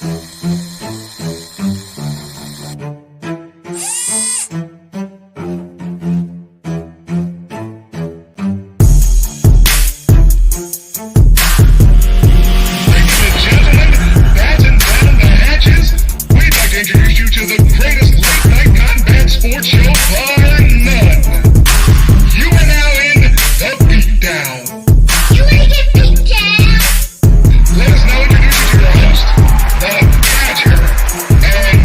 Introduce you to the greatest late night combat sports show bar none. You are now in the Beatdown. You wanna get beat down? Let us now introduce you to your host, the Badger, and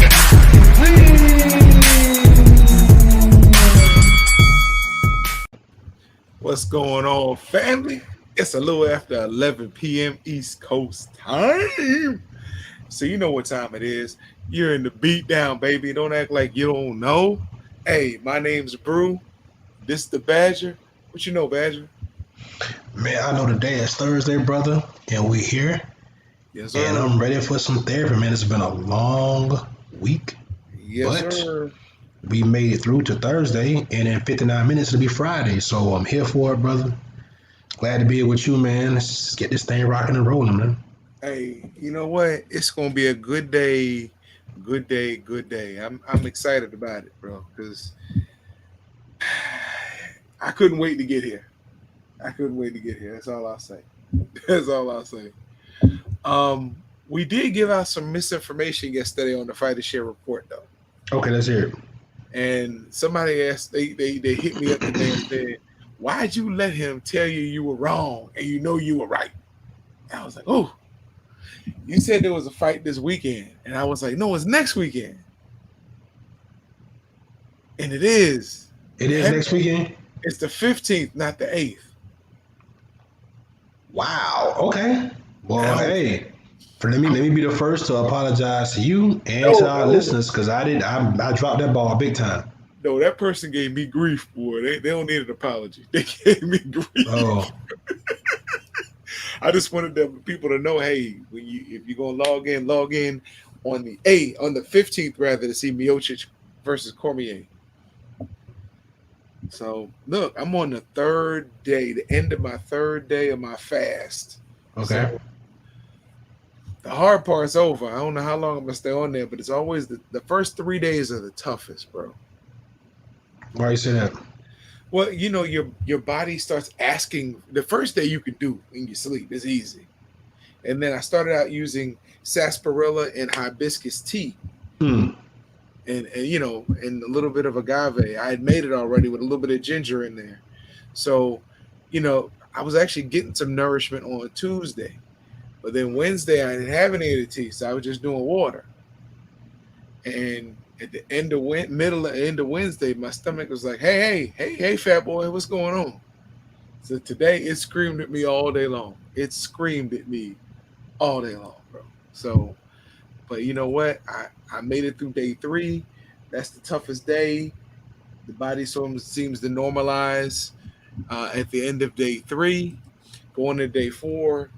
What's going on, family? It's a little after 11 p.m. East Coast time. So you know what time it is. You're in the Beatdown, baby. Don't act like you don't know. Hey, my name's Brew. This is the Badger. What you know, Badger? Man, I know today is Thursday, brother, and we here. Yes, sir. And I'm ready for some therapy, man. It's been a long week. Yes, but sir. We made it through to Thursday, and in 59 minutes it'll be Friday. So I'm here for it, brother. Glad to be here with you, man. Let's get this thing rocking and rolling, man. Hey, you know what? It's gonna be a good day. Good day. I'm excited about it, bro, because I couldn't wait to get here. That's all I'll say. We did give out some misinformation yesterday on the Fighter Share report, though. Okay, let's hear it. And somebody asked, they hit me up today and said, "Why'd you let him tell you were wrong and you know you were right?" And I was like, "Oh, you said there was a fight this weekend." And I was like, "No, it's next weekend." And it is. It is next weekend? It's the 15th, not the 8th. Wow. Okay. Well, hey, let me be the first to apologize to you and to our listeners, because I dropped that ball big time. No, that person gave me grief, boy. They don't need an apology. They gave me grief. Oh. I just wanted people to know, hey, if you're gonna log in on the 15th rather, to see Miocic versus Cormier. So look, I'm on the third day, the end of my third day of my fast. Okay. So the hard part's over. I don't know how long I'm gonna stay on there, but it's always the first 3 days are the toughest, bro. Why you say that? Well, you know, your body starts asking. The first day you can do in your sleep is easy. And then I started out using sarsaparilla and hibiscus tea. And you know, and a little bit of agave. I had made it already with a little bit of ginger in there. So, you know, I was actually getting some nourishment on Tuesday. But then Wednesday I didn't have any of the tea, so I was just doing water. And at the end of Wednesday, my stomach was like, hey, fat boy, what's going on? So today it screamed at me all day long. Bro. So, but you know what? I made it through day 3. That's the toughest day. The body seems to normalize at the end of day 3. Going to day 4,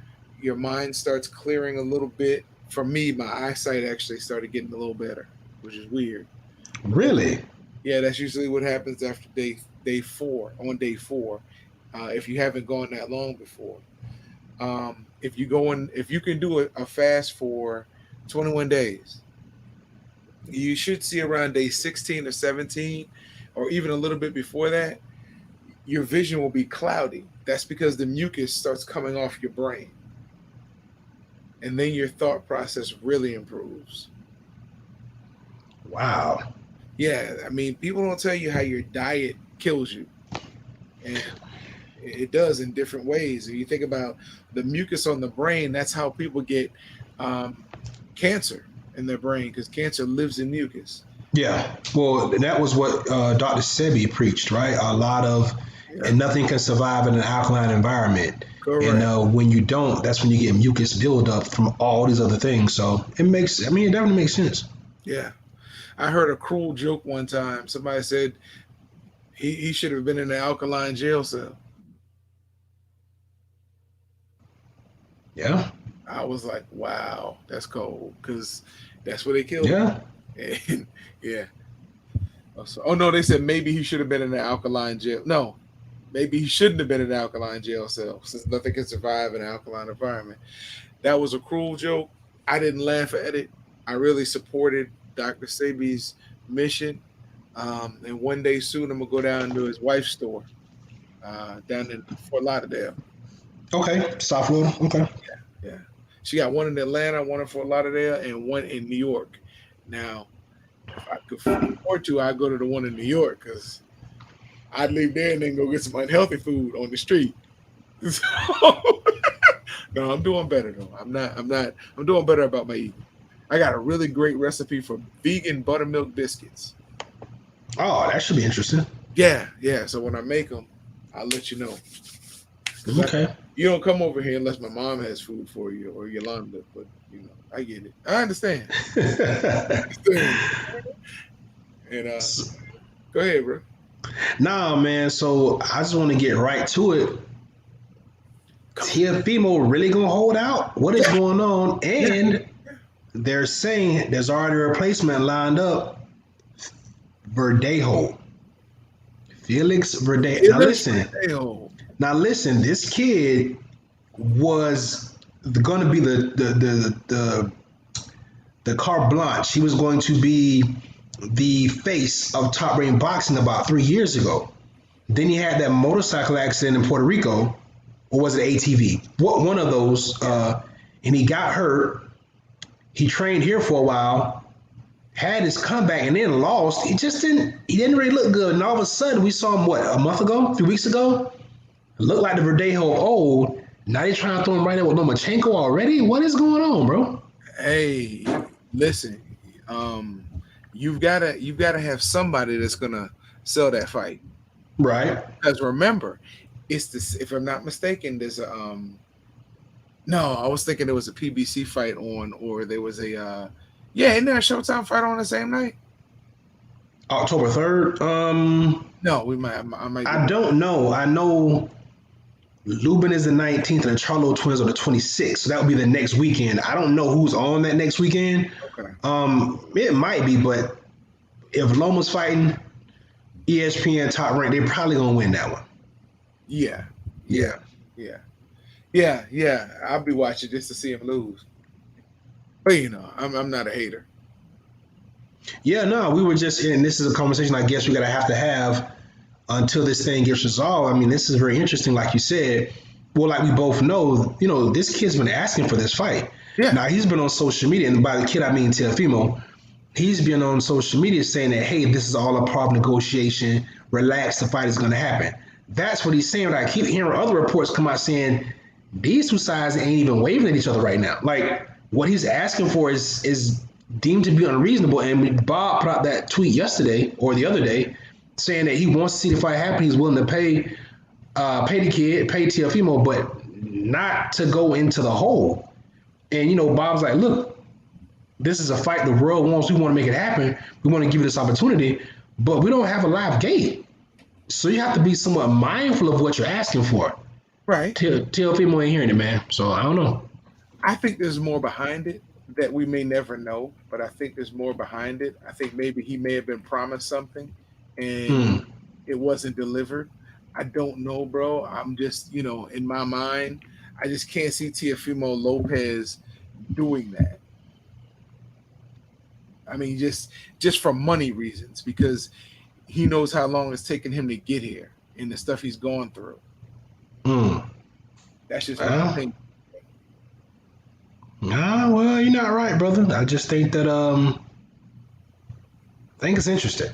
your mind starts clearing a little bit. For me, my eyesight actually started getting a little better, which is weird. Really? Yeah, that's usually what happens after day 4. On day 4, if you haven't gone that long before, if you can do a fast for 21 days, you should see around day 16 or 17, or even a little bit before that, your vision will be cloudy. That's because the mucus starts coming off your brain, and then your thought process really improves. Wow. Yeah, I mean, people don't tell you how your diet kills you, and it does in different ways. If you think about the mucus on the brain, that's how people get cancer in their brain, because cancer lives in mucus. Yeah. Well, that was what Dr. Sebi preached, right? A lot of, and nothing can survive in an alkaline environment. Correct. And when you don't, that's when you get mucus buildup from all these other things. So it definitely makes sense. Yeah. I heard a cruel joke one time. Somebody said he should have been in an alkaline jail cell. Yeah. I was like, wow, that's cold, because that's where they killed him. And, yeah. Oh, no, they said maybe he should have been in an alkaline jail. No, maybe he shouldn't have been in an alkaline jail cell, since nothing can survive in an alkaline environment. That was a cruel joke. I didn't laugh at it. I really supported Dr. Sebi's mission. And one day soon, I'm gonna go down to his wife's store down in Fort Lauderdale. Okay, South Florida. Okay. Yeah, she got one in Atlanta, one in Fort Lauderdale, and one in New York. Now, if I could afford to, I'd go to the one in New York because I'd leave there and then go get some unhealthy food on the street. So, no, I'm doing better though. I'm not. I'm doing better about my eating. I got a really great recipe for vegan buttermilk biscuits. Oh, that should be interesting. Yeah, yeah. So when I make them, I'll let you know. Okay. You don't come over here unless my mom has food for you or Yolanda. But you know, I get it. I understand. And go ahead, bro. Nah, man. So I just want to get right to it. Tiafimo really gonna hold out? What is going on? And they're saying there's already a replacement lined up. Verdejo. Felix Verdejo. Now listen. This kid was going to be the carte blanche. He was going to be the face of Top Rank Boxing about 3 years ago. Then he had that motorcycle accident in Puerto Rico, or was it ATV? One of those, and he got hurt. He trained here for a while, had his comeback, and then lost. He didn't really look good. And all of a sudden, we saw him, a month ago, 3 weeks ago? It looked like the Verdejo old. Now they're trying to throw him right there with Lomachenko already? What is going on, bro? Hey, listen. You've gotta have somebody that's gonna sell that fight. Right. Because remember, it's this. If I'm not mistaken, there's a no, I was thinking there was a PBC fight on, or there was a isn't there a Showtime fight on the same night? October 3rd. No, we might. I might. I don't know. I know Lubin is the 19th and the Charlo twins are the 26th. So that would be the next weekend. I don't know who's on that next weekend. Okay. It might be, but if Loma's fighting ESPN Top Rank, they're probably gonna win that one. Yeah. I'll be watching just to see him lose. But you know, I'm not a hater. Yeah, no, we were just in. This is a conversation I guess we gotta have to have until this thing gets resolved. I mean, this is very interesting, like you said. Well, like we both know, this kid's been asking for this fight. Yeah. Now he's been on social media, and by the kid I mean Teofimo. He's been on social media saying that, hey, this is all a part of negotiation. Relax, the fight is going to happen. That's what he's saying. But I keep hearing other reports come out saying these two sides ain't even waving at each other right now. Like what he's asking for is deemed to be unreasonable. And Bob put out that tweet yesterday or the other day saying that he wants to see the fight happen. He's willing to pay the kid, pay Teofimo, but not to go into the hole. And Bob's like, look, this is a fight the world wants. We want to make it happen. We want to give you this opportunity, but we don't have a live gate. So you have to be somewhat mindful of what you're asking for. Right. Teofimo ain't hearing it, man. So I don't know. I think there's more behind it that we may never know, but I think there's more behind it. I think maybe he may have been promised something and it wasn't delivered. I don't know, bro. I'm just, in my mind, I just can't see Teofimo Lopez doing that. I mean, just for money reasons, because he knows how long it's taken him to get here and the stuff he's gone through. That's just what I think. Nah, well, you're not right, brother. I just think that I think it's interesting.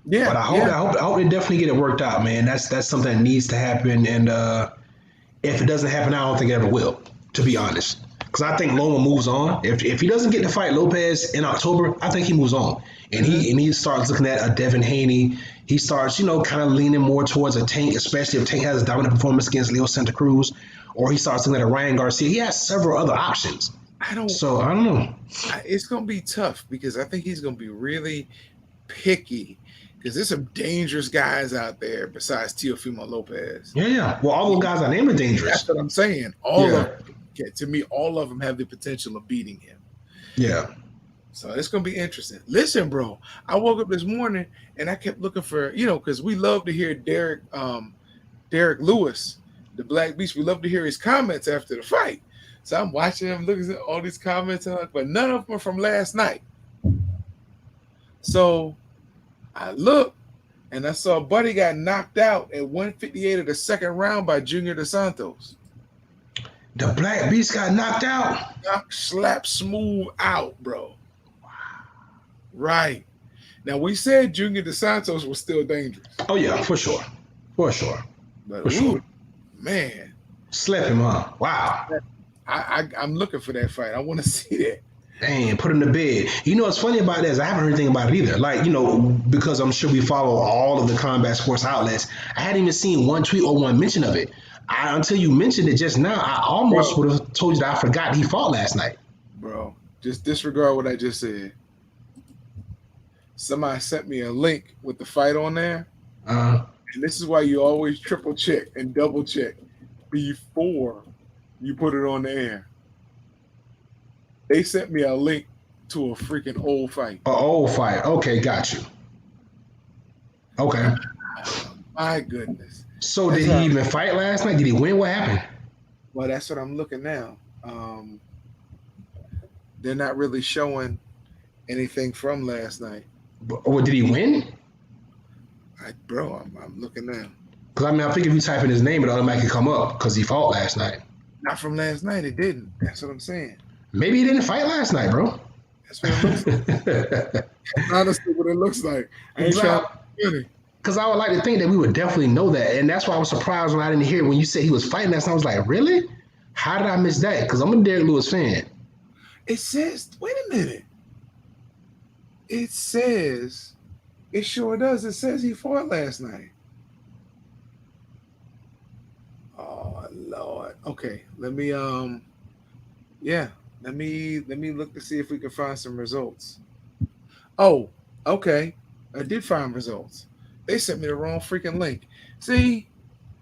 Yeah, but I hope they definitely get it worked out, man. That's something that needs to happen, and if it doesn't happen, I don't think it ever will. To be honest. Because I think Loma moves on. If he doesn't get to fight Lopez in October, I think he moves on. And he starts looking at a Devin Haney. He starts, kind of leaning more towards a Tank, especially if Tank has a dominant performance against Leo Santa Cruz. Or he starts looking at a Ryan Garcia. He has several other options. I don't know. It's going to be tough because I think he's going to be really picky because there's some dangerous guys out there besides Teofimo Lopez. Yeah. Well, all those guys I named are dangerous. That's what I'm saying. All of them. To me, all of them have the potential of beating him. Yeah. So it's going to be interesting. Listen, bro, I woke up this morning and I kept looking for, because we love to hear Derek Lewis, the Black Beast. We love to hear his comments after the fight. So I'm watching them, looking at all these comments, but none of them are from last night. So I looked and I saw Buddy got knocked out at 158 of the second round by Junior Dos Santos. The Black Beast got knocked out. Slap smooth out, bro. Right. Now we said Junior Dos Santos was still dangerous. Oh yeah, for sure. For sure. But For sure. man. Slap him, huh? Wow. I'm looking for that fight. I want to see that. Dang, put him to bed. You know what's funny about that is I haven't heard anything about it either. Like, you know, because I'm sure we follow all of the combat sports outlets. I hadn't even seen one tweet or one mention of it. Until you mentioned it just now, I almost would have told you that I forgot he fought last night. Bro, just disregard what I just said. Somebody sent me a link with the fight on there. And this is why you always triple check and double check before you put it on the air. They sent me a link to a freaking old fight. An old fight. Okay, got you. Okay. My goodness. So did he even fight last night? Did he win? What happened? Well, that's what I'm looking now. They're not really showing anything from last night. Or did he win? I'm looking now. Because, I mean, I think if you type in his name, it automatically come up because he fought last night. Not from last night. It didn't. That's what I'm saying. Maybe he didn't fight last night, bro. That's what it looks like. That's honestly what it looks like. I ain't trying to because I would like to think that we would definitely know that. And that's why I was surprised when I didn't hear when you said he was fighting last night. I was like, really? How did I miss that? Because I'm a Derek Lewis fan. It says, wait a minute. It says, it sure does. It says he fought last night. Oh, Lord. Okay. Let me look to see if we can find some results. Oh, okay. I did find results. They sent me the wrong freaking link. See,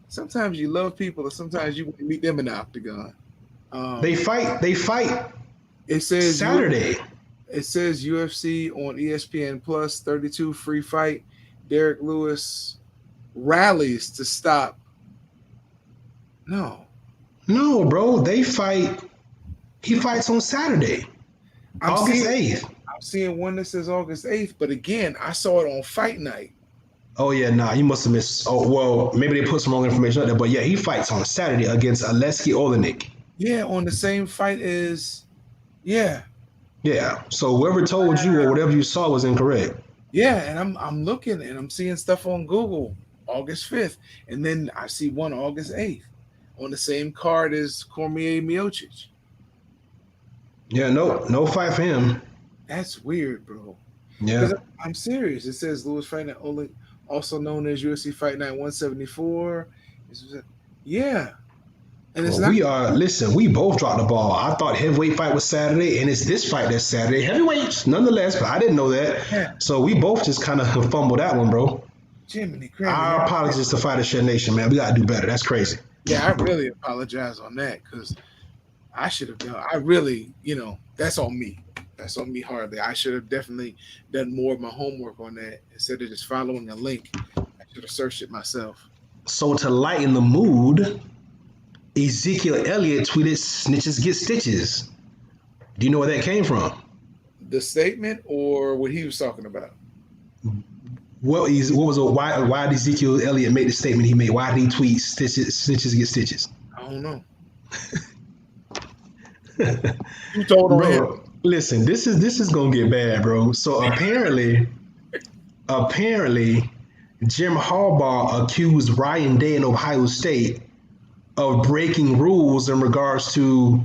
sometimes you love people, or sometimes you meet them in the octagon. They fight. It says Saturday. It says UFC on ESPN Plus 32 free fight. Derek Lewis rallies to stop. No, bro. They fight. He fights on Saturday, August 8th. I'm seeing one that says August 8th, but again, I saw it on Fight Night. Oh, yeah, nah, you must have missed. Oh, well, maybe they put some wrong information out there, but yeah, he fights on Saturday against Aleksei Olenek. Yeah, on the same fight as, yeah. Yeah, so whoever told you or whatever you saw was incorrect. Yeah, and I'm looking and I'm seeing stuff on Google, August 5th, and then I see one August 8th on the same card as Cormier Miocic. Yeah, no fight for him. That's weird, bro. Yeah. I'm serious. It says Lewis fighting Olenek, also known as UFC Fight Night 174. Yeah. And it's we both dropped the ball. I thought heavyweight fight was Saturday, and it's this fight that's Saturday. Heavyweight, nonetheless, but I didn't know that. Yeah. So we both just kind of fumbled that one, bro. Jiminy Christ. Our apologies to Fighter Shed Nation, man. We got to do better. That's crazy. Yeah, I really apologize on that because I should have done. I really, that's on me. That's on me hardly. I should have definitely done more of my homework on that instead of just following a link. I should have searched it myself. So to lighten the mood, Ezekiel Elliott tweeted, "Snitches get stitches." Do you know where that came from? The statement or what he was talking about? Why did Ezekiel Elliott make the statement he made? Why did he tweet snitches get stitches? I don't know. You told him. Listen, this is gonna get bad, bro. So apparently, Jim Harbaugh accused Ryan Day in Ohio State of breaking rules in regards to,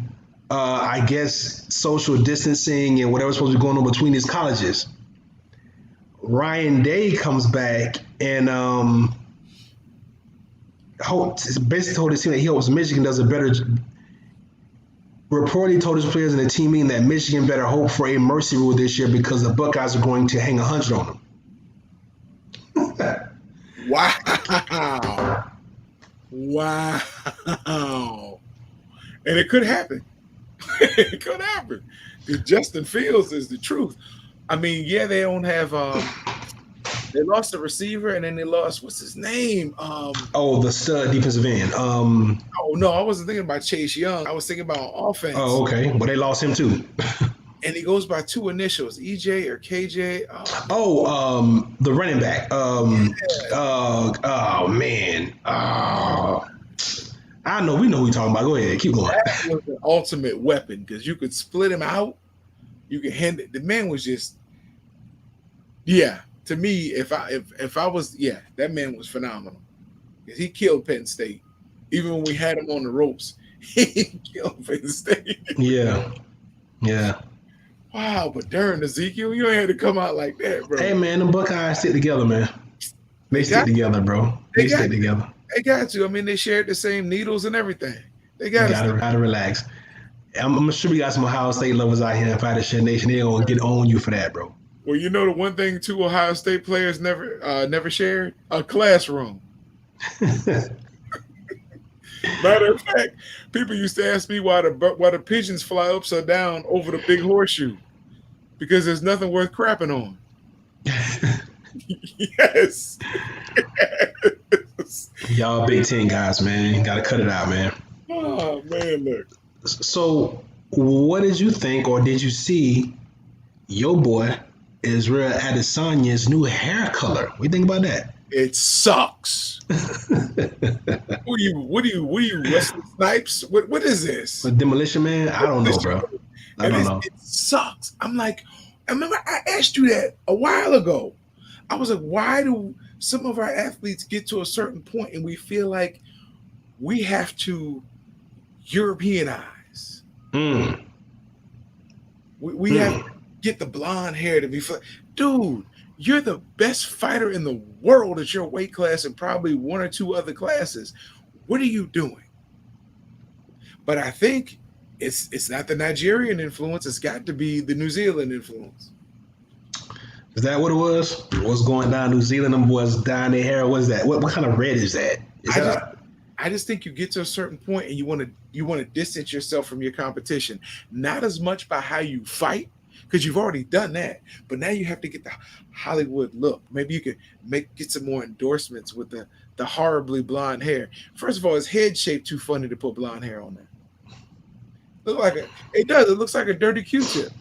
I guess, social distancing and whatever's supposed to be going on between these colleges. Ryan Day comes back and basically told his team that he hopes Michigan does a better. Reportedly told his players in the team meeting that Michigan better hope for a mercy rule this year because the Buckeyes are going to hang 100 on them. Wow. And it could happen. It could happen. Because Justin Fields is the truth. I mean, yeah, they don't have They lost the receiver, and then they lost what's his name? Oh, the stud defensive end. Oh no, I wasn't thinking about Chase Young. I was thinking about offense. Oh, okay. Well, they lost him too. And he goes by two initials, EJ or KJ. The running back. Oh man. I know. We know who you're talking about. Go ahead. Keep going. That was the ultimate weapon because you could split him out. You could hand it. The man was just, yeah. To me, if I was, yeah, that man was phenomenal. Because he killed Penn State. Even when we had him on the ropes, he killed Penn State. Yeah. Wow, but darn, Ezekiel, you ain't had to come out like that, bro. Hey man, the Buckeyes stick together, man. They stick together, bro. They stick together. They got to. I mean, they shared the same needles and everything. They gotta relax. I'm sure we got some Ohio State lovers out here in Fighter Shit Nation. They gonna get on you for that, bro. Well, you know the one thing two Ohio State players never shared? A classroom. Matter of fact, people used to ask me why the pigeons fly upside down over the big horseshoe. Because there's nothing worth crapping on. Yes. Y'all Big Ten guys, man. Gotta cut it out, man. Oh, man, look. So, what did you think, or did you see your boy Israel Adesanya's new hair color? What do you think about that? It sucks. What are you, Wesley Snipes? What is this? A Demolition Man? I don't know, bro. I don't know. It sucks. I'm like, I remember I asked you that a while ago. I was like, why do some of our athletes get to a certain point and we feel like we have to Europeanize? We have to get the blonde hair to be dude, you're the best fighter in the world at your weight class and probably one or two other classes. What are you doing? But I think it's not the Nigerian influence. It's got to be the New Zealand influence. Is that what it was? What's going down New Zealand? Them boys dyeing their hair. What is that? What kind of red is that? I just think you get to a certain point and you want to distance yourself from your competition. Not as much by how you fight, because you've already done that. But now you have to get the Hollywood look. Maybe you could get some more endorsements with the horribly blonde hair. First of all, his head shape too funny to put blonde hair on there. It looks like a dirty Q-tip.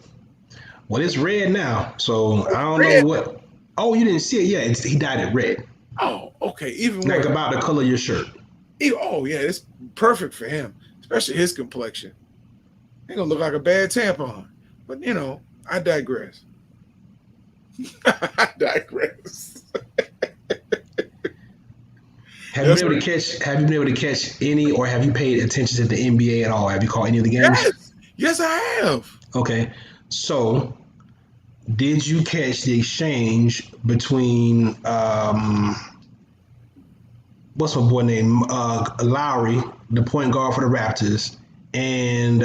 Well, it's red now, so I don't know what. Oh, you didn't see it? Yeah, he dyed it red. Oh, okay. Even like worse. About the color of your shirt. Oh, yeah, it's perfect for him, especially his complexion. Ain't gonna look like a bad tampon. But I digress. Have you been able to catch any, or have you paid attention to the NBA at all? Have you caught any of the games? Yes, I have. Okay. So, did you catch the exchange between what's my boy name? Lowry, the point guard for the Raptors, and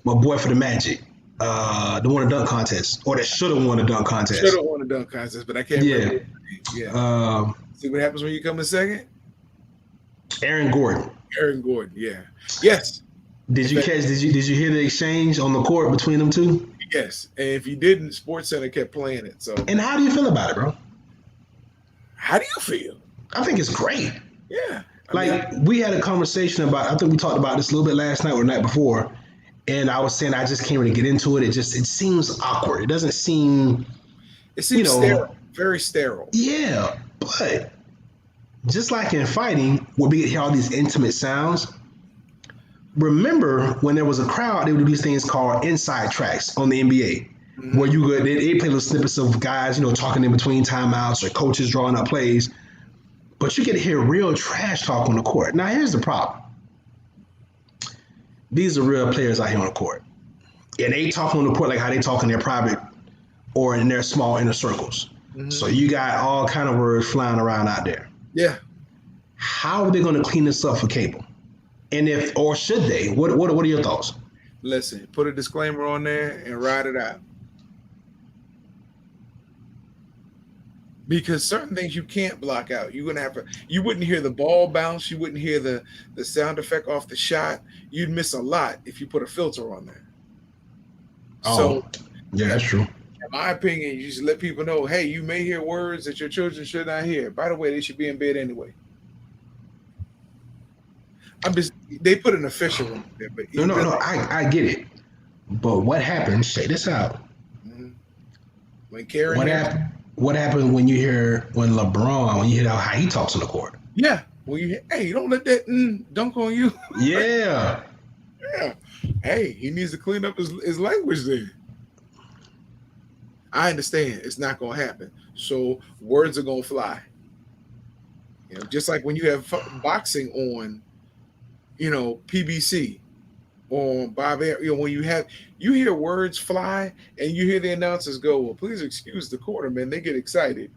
my boy for the Magic, the won a dunk contest, or that should have won a dunk contest. Should have won a dunk contest, but I can't remember. Yeah. See what happens when you come in second? Aaron Gordon. Yeah. Yes. Did you hear the exchange on the court between them two? Yes. And if you didn't, SportsCenter kept playing it. So. And how do you feel about it, bro? How do you feel? I think it's great. Yeah. We had a conversation about, I think we talked about this a little bit last night or the night before, and I was saying I just can't really get into it. It seems awkward. It doesn't seem. It seems sterile. Very sterile. Yeah, but just like in fighting, where we hear all these intimate sounds. Remember when there was a crowd, they would do these things called inside tracks on the NBA, where they play little snippets of guys, talking in between timeouts or coaches drawing up plays. But you get to hear real trash talk on the court. Now, here's the problem. These are real players out here on the court. And they talk on the court like how they talk in their private or in their small inner circles. Mm-hmm. So you got all kind of words flying around out there. Yeah. How are they going to clean this up for cable? And or should they? What are your thoughts? Listen, put a disclaimer on there and ride it out. Because certain things you can't block out. You wouldn't hear the ball bounce. You wouldn't hear the sound effect off the shot. You'd miss a lot if you put a filter on there. Oh, so yeah, that's true. my opinion, you should let people know, hey, you may hear words that your children should not hear. By the way, they should be in bed anyway. They put an official one there, but No, I get it. But what happens? Check this out. Mhm. When Karen What hears, happened? What happened when you hear when you hear how he talks on the court? yeah, when you hear, hey, don't let that dunk on you. Yeah. Yeah, hey, he needs to clean up his language then. I understand it's not going to happen, so words are going to fly. Just like when you have boxing on, PBC or Bob Air, when you hear words fly and you hear the announcers go, well, please excuse the quarterman. They get excited.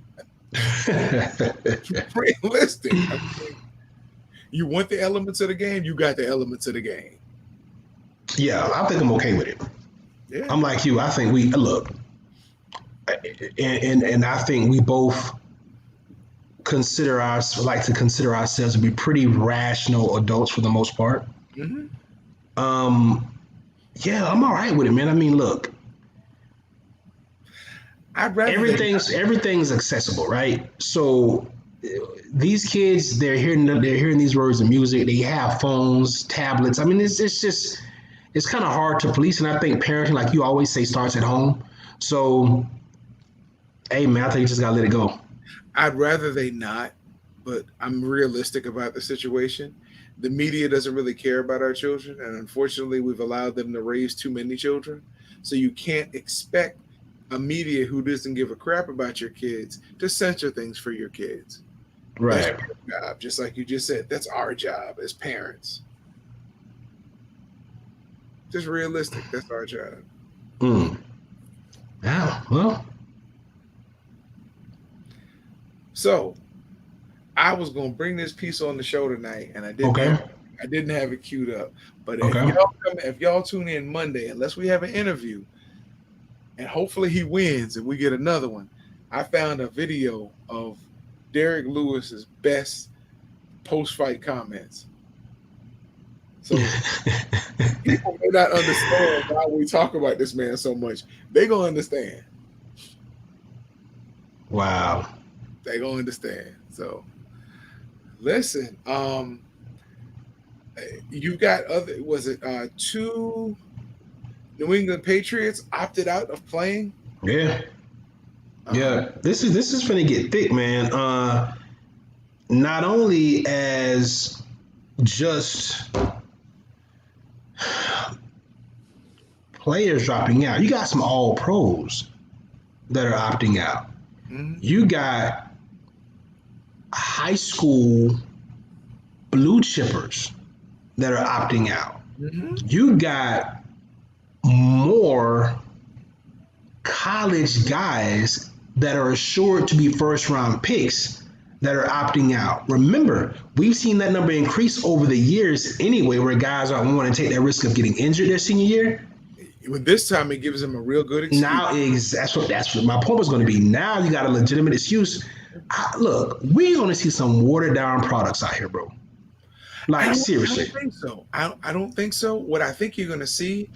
Realistic. I mean, you want the elements of the game, you got the elements of the game. Yeah, I think I'm okay with it. Yeah. I'm like you. I think we look, and I think we both like to consider ourselves to be pretty rational adults for the most part. Mm-hmm. Yeah, I'm all right with it, man. I mean, look, I'd rather everything's accessible, right? So these kids, they're hearing these words of music. They have phones, tablets. I mean, it's kind of hard to police, and I think parenting, like you always say, starts at home. So, hey, man, I think you just gotta let it go. I'd rather they not, but I'm realistic about the situation. The media doesn't really care about our children, and unfortunately, we've allowed them to raise too many children. So you can't expect a media who doesn't give a crap about your kids to censor things for your kids. Right. That's our job, just like you just said. That's our job as parents. Just realistic. That's our job. Yeah. Well. So, I was gonna bring this piece on the show tonight, and I didn't. Okay. I didn't have it queued up. But Okay. if y'all tune in Monday, unless we have an interview, and hopefully he wins and we get another one, I found a video of Derek Lewis's best post-fight comments. So people may not understand why we talk about this man so much. They gonna understand. Wow. They gonna understand. So listen, you got two New England Patriots opted out of playing? Yeah. Yeah. This is gonna get thick, man. Not only as just players dropping out, you got some all pros that are opting out. Mm-hmm. You got high school blue chippers that are opting out. Mm-hmm. You got more college guys that are assured to be first round picks that are opting out. Remember, we've seen that number increase over the years anyway, where guys aren't wanting to take that risk of getting injured their senior year. With this time, it gives them a real good excuse. Now, that's what my point was going to be. Now you got a legitimate excuse. Look, we're going to see some watered down products out here, bro. Like, seriously. I don't think so. I don't think so. What I think you're going to see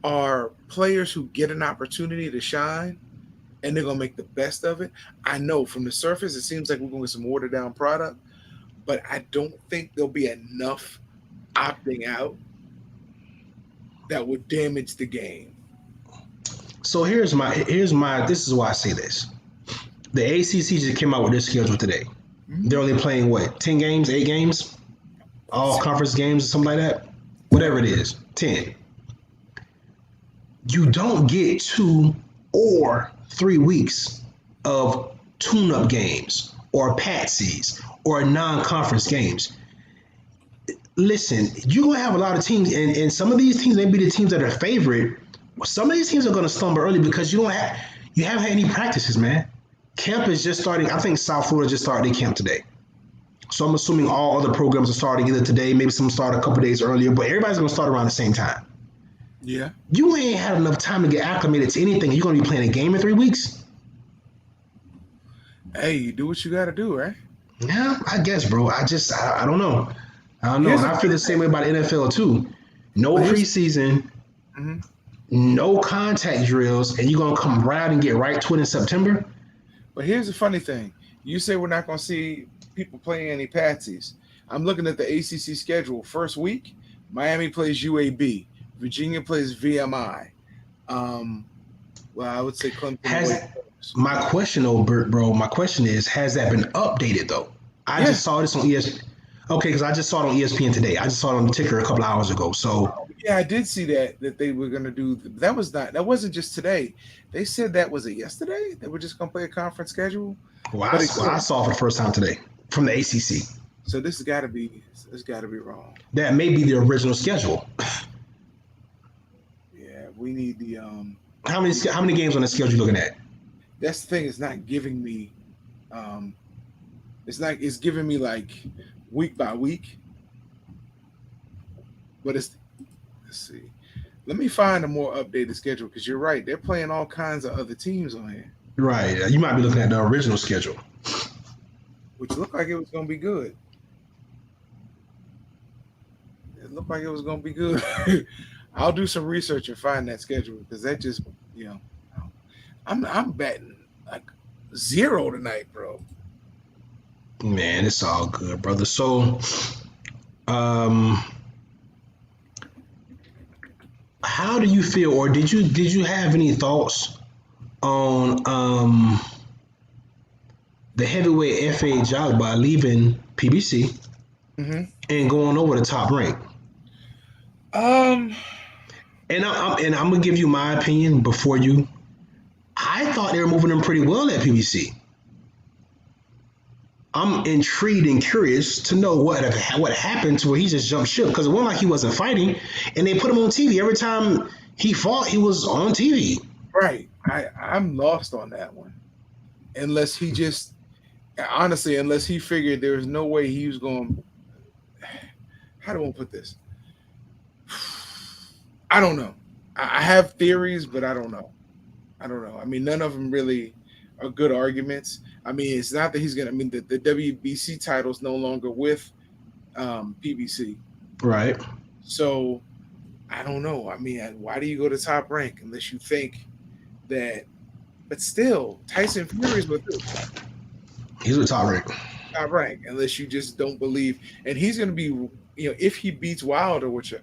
are players who get an opportunity to shine, and they're going to make the best of it. I know from the surface, it seems like we're going to get some watered down product, but I don't think there'll be enough opting out that would damage the game. So here's my this is why I say this. The ACC just came out with their schedule today. Mm-hmm. They're only playing what, 10 games, 8 games? All conference games or something like that? Whatever it is, 10. You don't get 2 or 3 weeks of tune-up games or patsies or non-conference games. Listen, you're going to have a lot of teams, and some of these teams may be the teams that are favorite. Some of these teams are going to stumble early because you haven't had any practices, man. Camp is just starting. I think South Florida just started their camp today. So I'm assuming all other programs are starting either today, maybe some start a couple days earlier, but everybody's going to start around the same time. Yeah. You ain't had enough time to get acclimated to anything. You're going to be playing a game in 3 weeks? Hey, you do what you got to do, right? Yeah, I guess, bro. I don't know. I don't know. And I feel the same way about the NFL, too. No preseason. Mm-hmm. no contact drills, and you're gonna come around and get right to it in September. But here's the funny thing: you say we're not going to see people playing any patsies. I'm looking at the ACC schedule. First week, Miami plays UAB, Virginia plays VMI. Well, I would say Clemson. Has my question, though, bro? My question is, has that been updated though? I just saw this on ESPN. Okay, because I just saw it on ESPN today. I just saw it on the ticker a couple hours ago. So yeah, I did see that they were going to do that. That wasn't just today. They said that was it yesterday. They were just going to play a conference schedule. well, I saw it for the first time today from the ACC. So this has got to be wrong. That may be the original schedule. Yeah, we need the How many games on the schedule you looking at? That's the thing. It's not giving me. It's giving me like week by week. But let's see. Let me find a more updated schedule because you're right. They're playing all kinds of other teams on here. Right. You might be looking at the original schedule, which looked like it was going to be good. It looked like it was going to be good. I'll do some research and find that schedule because that just, I'm batting like 0 tonight, bro. Man, it's all good, brother. So, how do you feel, or did you have any thoughts on the heavyweight FA Jalba leaving PBC and going over the Top Rank? And I'm gonna give you my opinion before you. I thought they were moving them pretty well at PBC. I'm intrigued and curious to know what happened to where he just jumped ship, because it wasn't like he wasn't fighting, and they put him on TV every time he fought. He was on TV. Right. I'm lost on that one. Unless he figured there was no way he was going. How do I put this? I don't know. I have theories, but I don't know. I mean, none of them really are good arguments. I mean, it's not that he's going to. I mean, the WBC title's no longer with PBC. Right. So, I don't know. I mean, why do you go to Top Rank unless you think that? But still, Tyson Fury's with who? He's with Top Rank. Top Rank, unless you just don't believe. And he's going to be, if he beats Wilder, which, I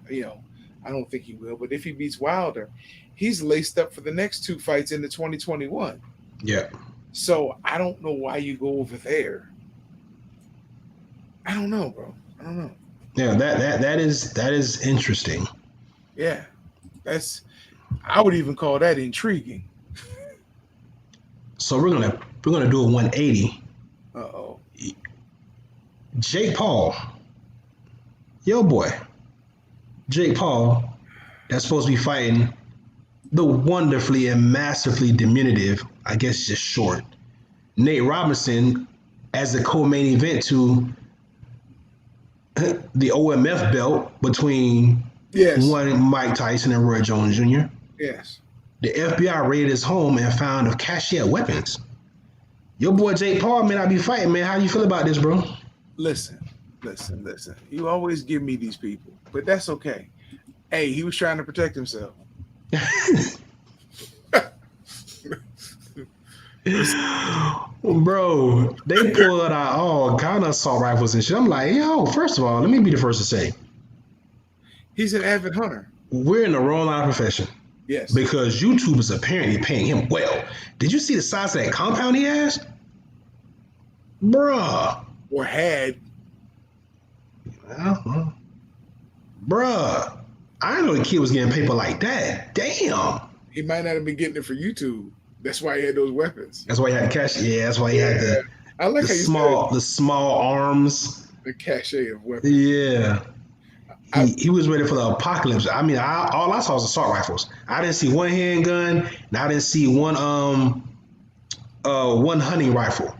don't think he will, but if he beats Wilder, he's laced up for the next 2 fights into 2021. Yeah. So I don't know why you go over there. I don't know, bro. I don't know. Yeah, that is interesting. Yeah. I would even call that intriguing. So we're gonna do a 180. Uh-oh. Jake Paul. Yo boy. Jake Paul, that's supposed to be fighting the wonderfully and masterfully diminutive, I guess just short, Nate Robinson as the co-main event to the OMF belt between one Mike Tyson and Roy Jones Jr. Yes. The FBI raided his home and found a cache of weapons. Your boy Jake Paul may not be fighting, man. How do you feel about this, bro? Listen. You always give me these people, but that's okay. Hey, he was trying to protect himself. Bro, they pulled out all kind of assault rifles and shit. I'm like, yo, first of all, let me be the first to say, he's an avid hunter. We're in the wrong line of profession. Yes. Because YouTube is apparently paying him well. Did you see the size of that compound he has? Bruh. Or had. Bruh. I didn't know the kid was getting paper like that. Damn. He might not have been getting it for YouTube. That's why he had those weapons. That's why he had the cache. Yeah, that's why he had the small arms. The cachet of weapons. Yeah. He was ready for the apocalypse. I mean, all I saw was assault rifles. I didn't see one handgun, and I didn't see one hunting rifle.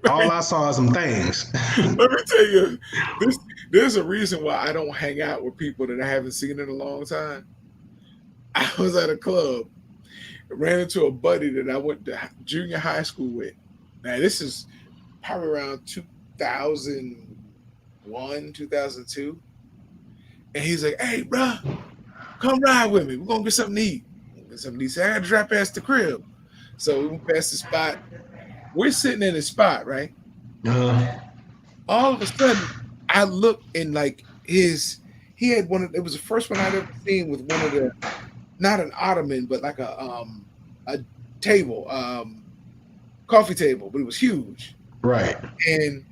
All I saw was some things. Let me tell you, there's a reason why I don't hang out with people that I haven't seen in a long time. I was at a club, ran into a buddy that I went to junior high school with. Now, this is probably around 2001, 2002. And he's like, hey, bro, come ride with me. We're going to get something to eat. or something. He said, I got to drop past the crib. So we went past the spot. We're sitting in the spot, right? Uh, All of a sudden, I look and like he had it was the first one I'd ever seen with one of the, not an ottoman, but like a table, coffee table, but it was huge. right. And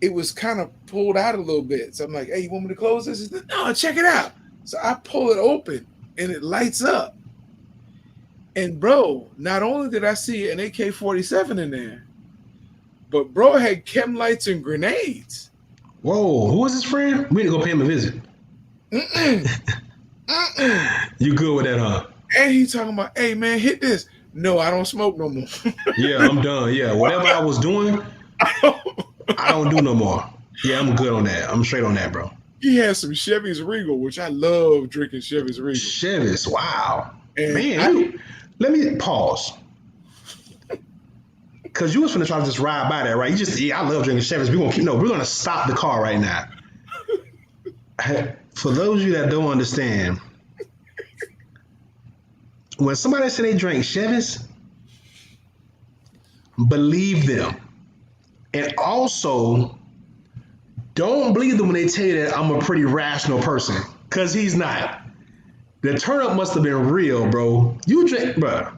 it was kind of pulled out a little bit. So I'm like, hey, you want me to close this? He said, no, check it out. So I pull it open and it lights up. And bro, not only did I see an AK-47 in there, but bro had chem lights and grenades. Whoa, who was his friend? We need to go pay him a visit. You good with that, huh? And he talking about, hey man, hit this. No, I don't smoke no more. Yeah, I'm done. Yeah, whatever I was doing, I don't do no more. Yeah, I'm good on that. I'm straight on that, bro. He had some Chevy's Regal, which I love drinking Chevy's Regal. Chevy's, wow. And Man, let me pause. Cause you was finna try to just ride by that, right? You just, I love drinking Chevy's. We're gonna stop the car right now. For those of you that don't understand, when somebody say they drink Chevy's, believe them. And also, don't believe them when they tell you that I'm a pretty rational person. Cause he's not. The turn up must have been real, bro. You drink, bro.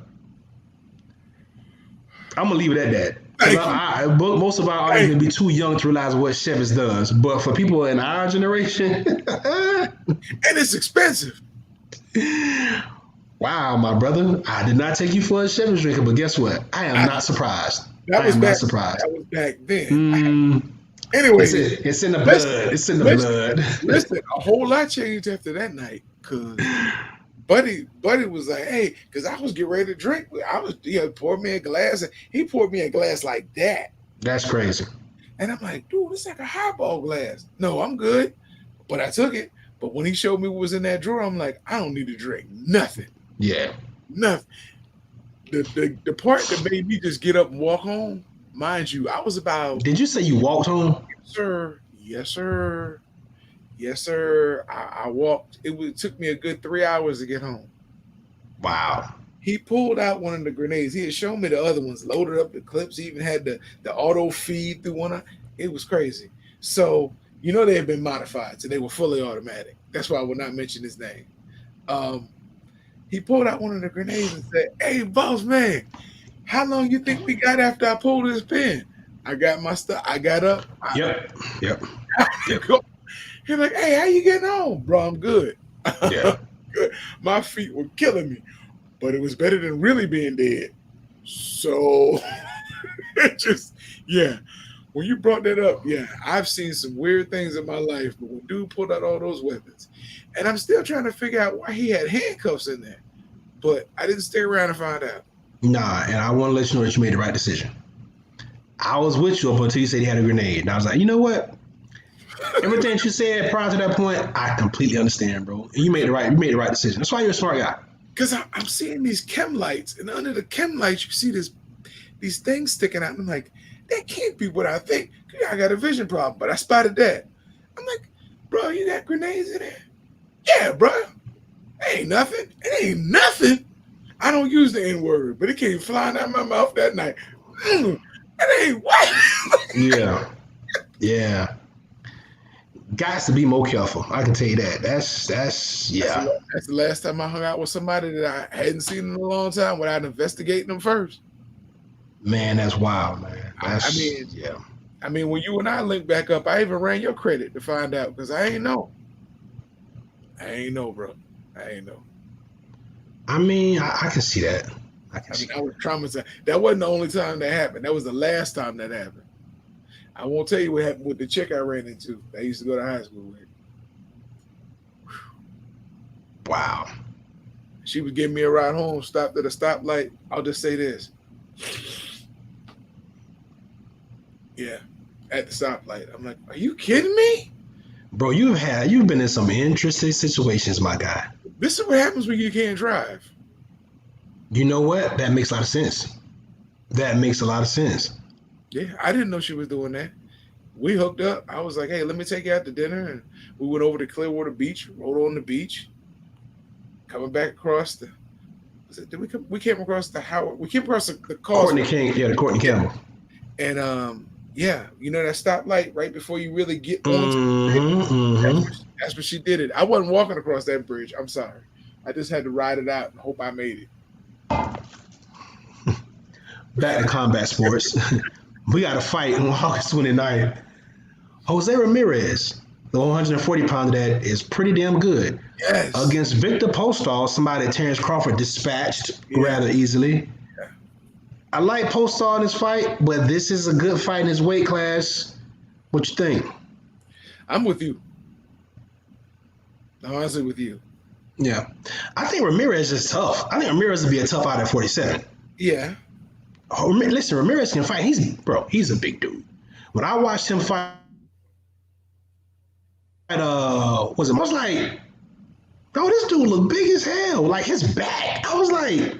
I'm gonna leave it at that. Most of our audience may be too young to realize what Chevy's does, but for people in our generation, and it's expensive. Wow, my brother, I did not take you for a Chevy's drinker, but guess what? I am not surprised. That was back then. Anyway, it's in the blood. It's in the blood. Listen, a whole lot changed after that night, cause Buddy was like, hey, because I was getting ready to drink. I was, poured me a glass, and he poured me a glass like that. That's crazy. And I'm like, dude, it's like a highball glass. No, I'm good. But I took it. But when he showed me what was in that drawer, I'm like, I don't need to drink nothing. Yeah. Nothing. The part that made me just get up and walk home, mind you, I was about. Did you say you walked home? Yes, sir. Yes, sir. Yes, sir. I walked. It took me a good 3 hours to get home. Wow. He pulled out one of the grenades. He had shown me the other ones, loaded up the clips. He even had the auto feed through one. It was crazy. So, they had been modified. So they were fully automatic. That's why I would not mention his name. He pulled out one of the grenades and said, hey, boss man, how long you think we got after I pulled this pin? I got my stuff. I got up. Yep. He's like, hey, how you getting on? Bro, I'm good. Yeah. Good. My feet were killing me, but it was better than really being dead. So, when you brought that up, I've seen some weird things in my life, but when dude pulled out all those weapons, and I'm still trying to figure out why he had handcuffs in there, but I didn't stay around to find out. Nah, and I want to let you know that you made the right decision. I was with you up until you said he had a grenade, and I was like, you know what? Everything that you said prior to that point, I completely understand, bro. And you made the right decision. That's why you're a smart guy. Because I'm seeing these chem lights, and under the chem lights, you see these things sticking out. And I'm like, that can't be what I think. I got a vision problem, but I spotted that. I'm like, bro, you got grenades in there? Yeah, bro. Ain't nothing. It ain't nothing. I don't use the N word, but it came flying out of my mouth that night. It ain't what? Yeah. Guys to be more careful. I can tell you that. That's That's the last time I hung out with somebody that I hadn't seen in a long time without investigating them first. Man, that's wild, man. I mean, when you and I linked back up, I even ran your credit to find out because I ain't know. Bro. I ain't know. I mean, I can see that. I was traumatized. That wasn't the only time that happened. That was the last time that happened. I won't tell you what happened with the chick I ran into that I used to go to high school with. Wow. She was giving me a ride home, stopped at a stoplight. I'll just say this. Yeah, at the stoplight. I'm like, are you kidding me? Bro, you've been in some interesting situations, my guy. This is what happens when you can't drive. You know what? That makes a lot of sense. Yeah, I didn't know she was doing that. We hooked up. I was like, hey, let me take you out to dinner. And we went over to Clearwater Beach, rolled on the beach, coming back across the We came across the Howard. We came across the Courtney causeway. King, yeah, the Courtney Campbell. And yeah, you know that stoplight right before you really get onto it. Mm-hmm. That's what she did it. I wasn't walking across that bridge. I'm sorry. I just had to ride it out and hope I made it. Back to combat sports. We got a fight on August 29th. Jose Ramirez, the 140-pounder that is pretty damn good, Yes. against Victor Postol, somebody that Terrence Crawford dispatched rather easily. Yeah. I like Postol in this fight, but this is a good fight in his weight class. What you think? I'm with you. I'm honestly with you. Yeah. I think Ramirez is tough. I think Ramirez would be a tough out at 47. Yeah. Oh, listen, Ramirez can fight. He's a big dude. When I watched him fight, I was like, bro, this dude look big as hell. Like his back. I was like,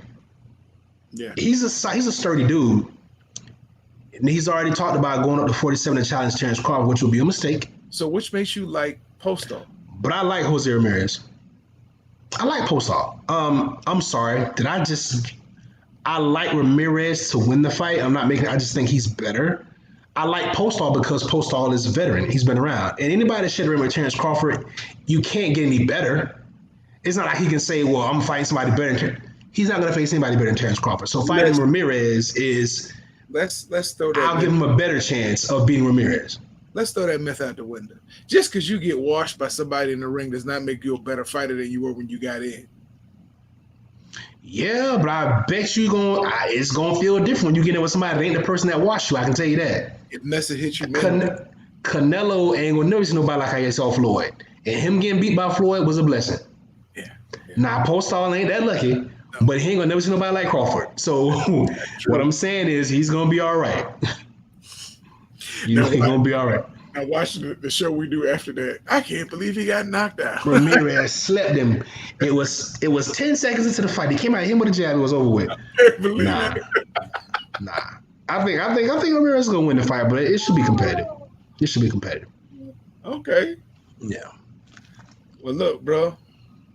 yeah, he's a sturdy dude. And he's already talked about going up to 47 to challenge Terrence Crawford, which will be a mistake. So which makes you like Postol? But I like Jose Ramirez. I like Postol. I'm sorry. I like Ramirez to win the fight. I just think he's better. I like Postol because Postol is a veteran. He's been around. And anybody that shared around with Terrence Crawford, you can't get any better. It's not like he can say, well, I'm fighting somebody better. He's not going to face anybody better than Terrence Crawford. So fighting Ramirez is, let's throw that. I'll give him a better chance of beating Ramirez. Let's throw that myth out the window. Just because you get washed by somebody in the ring does not make you a better fighter than you were when you got in. Yeah, but I bet you it's gonna feel different when you get in with somebody that ain't the person that washed you. I can tell you that. Unless it hits you, man. Canelo ain't gonna never see nobody like I saw Floyd, and him getting beat by Floyd was a blessing. Yeah. Now Postol ain't that lucky, but he ain't gonna never see nobody like Crawford. So what I'm saying is he's gonna be all right. He's gonna be all right. I watched the show we do after that. I can't believe he got knocked out. Ramirez slept him. It was 10 seconds into the fight. He came out him with a jab. It was over with. Nah. I think Ramirez is gonna win the fight, but it should be competitive. It should be competitive. Okay. Yeah. Well, look, bro.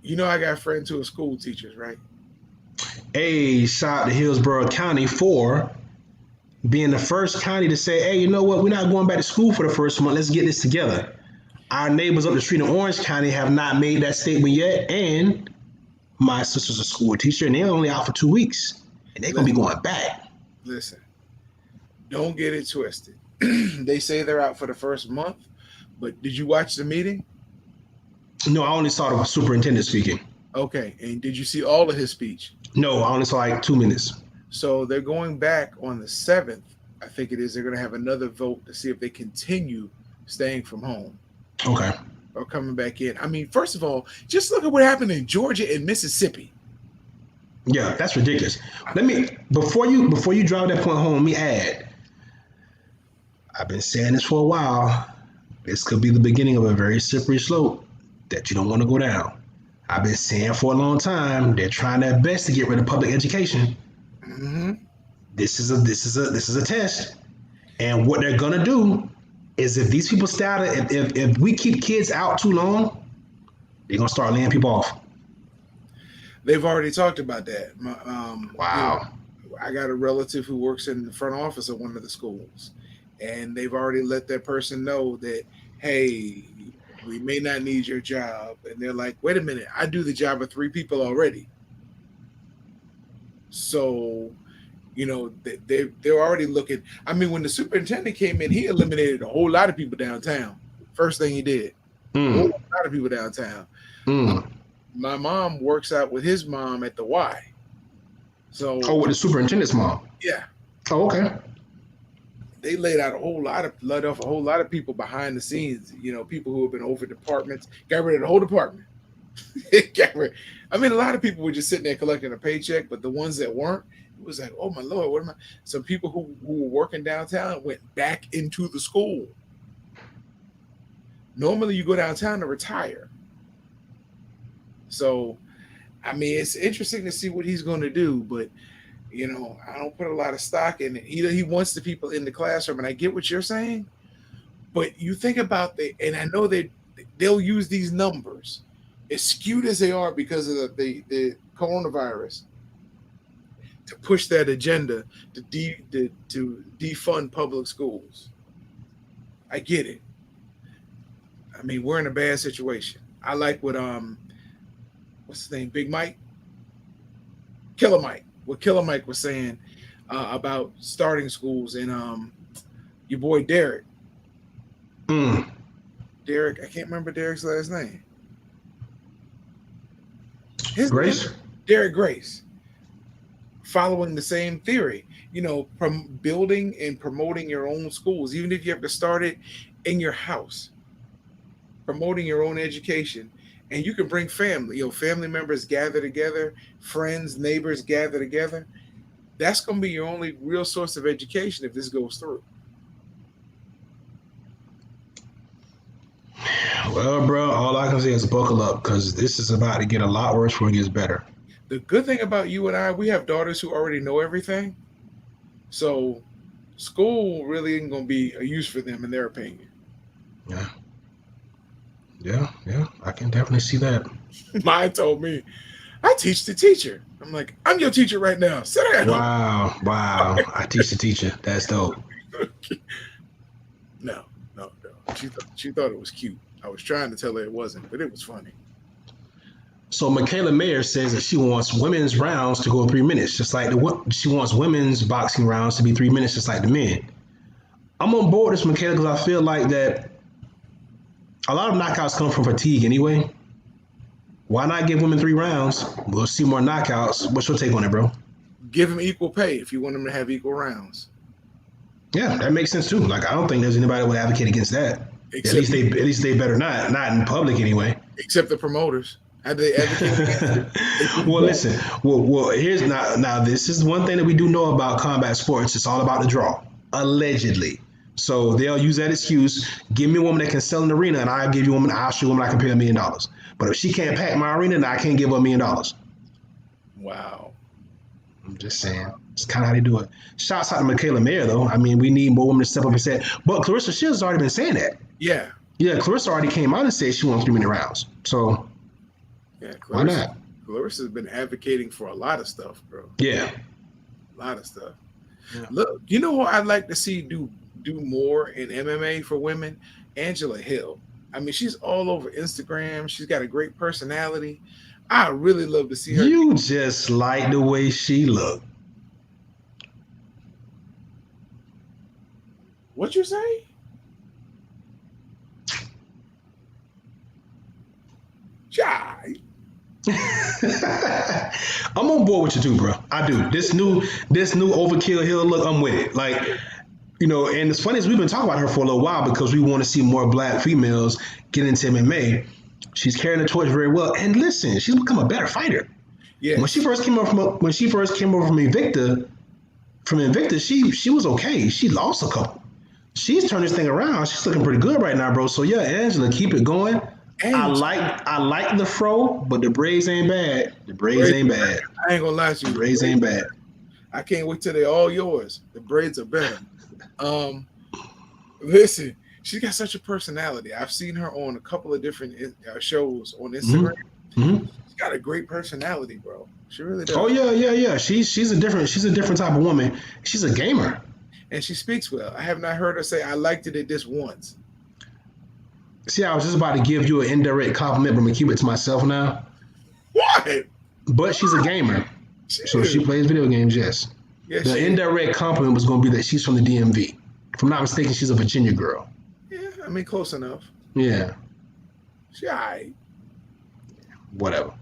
You know I got friends who are school teachers, right? Hey, shout out to Hillsborough County for being the first county to say, hey, you know what? We're not going back to school for the first month. Let's get this together. Our neighbors up the street in Orange County have not made that statement yet. And my sister's a school teacher, and they're only out for 2 weeks. And they're going to be going back. Listen, don't get it twisted. They say they're out for the first month, but did you watch the meeting? No, I only saw the superintendent speaking. Okay, and did you see all of his speech? No, I only saw like 2 minutes. So they're going back on the 7th, I think it is. They're going to have another vote to see if they continue staying from home. Okay. Or coming back in. I mean, first of all, just look at what happened in Georgia and Mississippi. Yeah, that's ridiculous. Before you drive that point home, let me add. I've been saying this for a while. This could be the beginning of a very slippery slope that you don't want to go down. I've been saying for a long time they're trying their best to get rid of public education. Mm-hmm. This is a test, and what they're gonna do is if these people start, if we keep kids out too long, they're gonna start laying people off. They've already talked about that. Wow. You know, I got a relative who works in the front office of one of the schools, and they've already let that person know that, hey, we may not need your job. And they're like, wait a minute, I do the job of 3 people already. So, you know, they're already looking. I mean, when the superintendent came in, he eliminated a whole lot of people downtown. First thing he did. A whole lot of people downtown. My mom works out with his mom at the Y. So, with the superintendent's mom. Yeah. Oh, okay. They laid out a whole lot of people behind the scenes. You know, people who have been over departments, got rid of the whole department. I mean, a lot of people were just sitting there collecting a paycheck, but the ones that weren't, it was like, oh my Lord, what am I? Some people who were working downtown went back into the school. Normally you go downtown to retire. So, I mean, it's interesting to see what he's going to do, but, you know, I don't put a lot of stock in it. He wants the people in the classroom, and I get what you're saying, but you think about and I know they'll use these numbers, as skewed as they are because of the coronavirus. to push that agenda to defund public schools. I get it. I mean, we're in a bad situation. I like what what's his name, Big Mike, Killer Mike. What Killer Mike was saying about starting schools, and your boy Derek. Derek, I can't remember Derek's last name. Grace? Derek Grace. Following the same theory, from building and promoting your own schools, even if you have to start it in your house, promoting your own education. And you can bring family, family members gather together, friends, neighbors gather together. That's going to be your only real source of education if this goes through. Well, bro, all I can say is buckle up, because this is about to get a lot worse before it gets better. The good thing about you and I, we have daughters who already know everything. So school really ain't going to be a use for them, in their opinion. Yeah, I can definitely see that. Mine told me, I teach the teacher. I'm like, I'm your teacher right now. Sit down. Wow. I teach the teacher. That's dope. No. She thought it was cute. I was trying to tell her it wasn't, but it was funny. So Michaela Mayer says that she wants women's rounds to go 3 minutes, just like she wants women's boxing rounds to be 3 minutes, just like the men. I'm on board with this, Michaela, because I feel like that a lot of knockouts come from fatigue anyway. Why not give women 3 rounds? We'll see more knockouts. What's your take on it, bro? Give them equal pay if you want them to have equal rounds. Yeah, that makes sense too. Like, I don't think there's anybody that would advocate against that. At least they better not in public anyway. Except the promoters. How do they advocate against it? Well, listen. Well, here's now. This is one thing that we do know about combat sports. It's all about the draw, allegedly. So they'll use that excuse. Give me a woman that can sell an arena, and I'll give you a woman. I'll show a woman I can pay $1 million. But if she can't pack my arena, then I can't give her $1 million. Wow. I'm just saying. It's kind of how they do it. Shouts out to Michaela Mayer, though. I mean, we need more women to step up and say. But Clarissa Shields has already been saying that. Yeah. Yeah, Clarissa already came out and said she wants 3 minute rounds. So. Yeah, why not? Clarissa's been advocating for a lot of stuff, bro. Yeah. A lot of stuff. Yeah. Look, you know who I'd like to see do more in MMA for women? Angela Hill. I mean, she's all over Instagram. She's got a great personality. I really love to see her. You just like the way she look. What you say? Jai. I'm on board with you too, bro. I do. This new Overkill Hill look, I'm with it. Like, and it's funny is we've been talking about her for a little while because we want to see more black females get into MMA. She's carrying the torch very well. And listen, she's become a better fighter. Yeah. When she first came over from Invicta, she was okay. She lost a couple. She's turned this thing around. She's looking pretty good right now, bro. So yeah, Angela, keep it going. I like the fro, but the braids ain't bad. I ain't gonna lie to you. The braids ain't bad. I can't wait till they're all yours. The braids are better. Listen, she's got such a personality. I've seen her on a couple of different shows on Instagram. Mm-hmm. She's got a great personality, bro. She really does. Oh yeah. She's a different type of woman. She's a gamer. And she speaks well. I have not heard her say, I liked it at this once. See, I was just about to give you an indirect compliment, but I'm going to keep it to myself now. What? But she's a gamer. So she plays video games, yes. The indirect compliment was going to be that she's from the DMV. If I'm not mistaken, she's a Virginia girl. Yeah, I mean, close enough. Yeah. She all right. Whatever.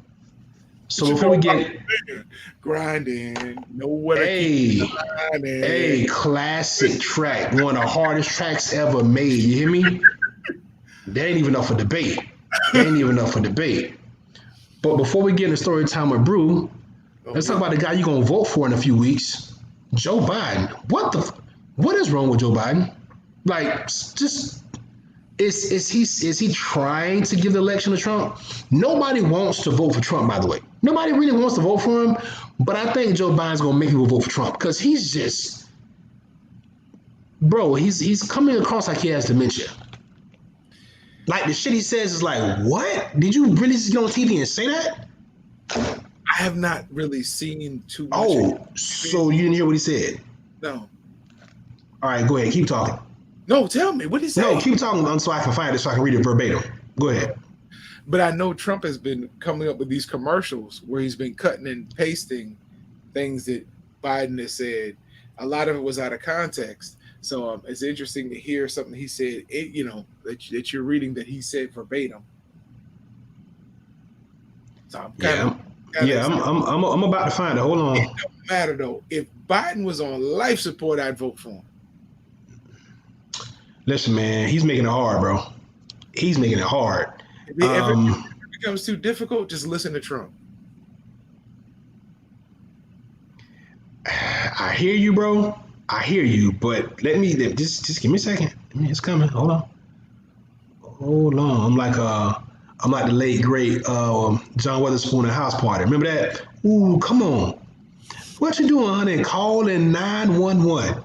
So before we get grinding, know what? Hey, classic track, one of the hardest tracks ever made. You hear me? That ain't even up for debate. But before we get into story time with Brew, let's talk about the guy you're gonna vote for in a few weeks, Joe Biden. What is wrong with Joe Biden? Like, just. Is he trying to give the election to Trump? Nobody wants to vote for Trump, by the way. Nobody really wants to vote for him, but I think Joe Biden's gonna make people vote for Trump because he's just, bro. He's coming across like he has dementia. Like the shit he says is like, what? Did you really just get on TV and say that? I I have not really seen too much. Oh, so you didn't hear what he said? No. All right, go ahead. Keep talking. No, tell me. What did he say? No, keep talking so I can find it so I can read it verbatim. Go ahead. But I know Trump has been coming up with these commercials where he's been cutting and pasting things that Biden has said. A lot of it was out of context. So it's interesting to hear something he said, that you're reading that he said verbatim. So I'm I'm about to find it. Hold on. It don't matter though. If Biden was on life support, I'd vote for him. Listen, man, he's making it hard, bro. He's making it hard. If it becomes too difficult, just listen to Trump. I hear you, bro. I hear you, but let me just give me a second. It's coming. Hold on. I'm like the late great John Witherspoon at House Party. Remember that? Ooh, come on. What you doing, honey? Calling 911.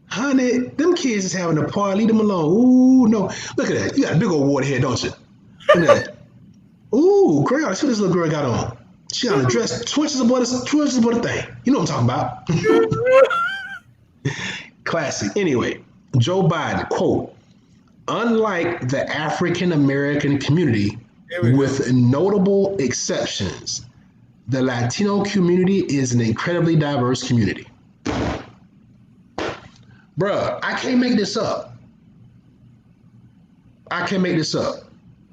Honey, them kids is having a party. Leave them alone. Ooh, no. Look at that. You got a big old water head, don't you? Look at that. Ooh, girl, see what this little girl got on. She got a dress 2 inches above the thing. You know what I'm talking about. Classic. Anyway, Joe Biden, quote, unlike the African American community, with notable exceptions, the Latino community is an incredibly diverse community. Bruh, I can't make this up.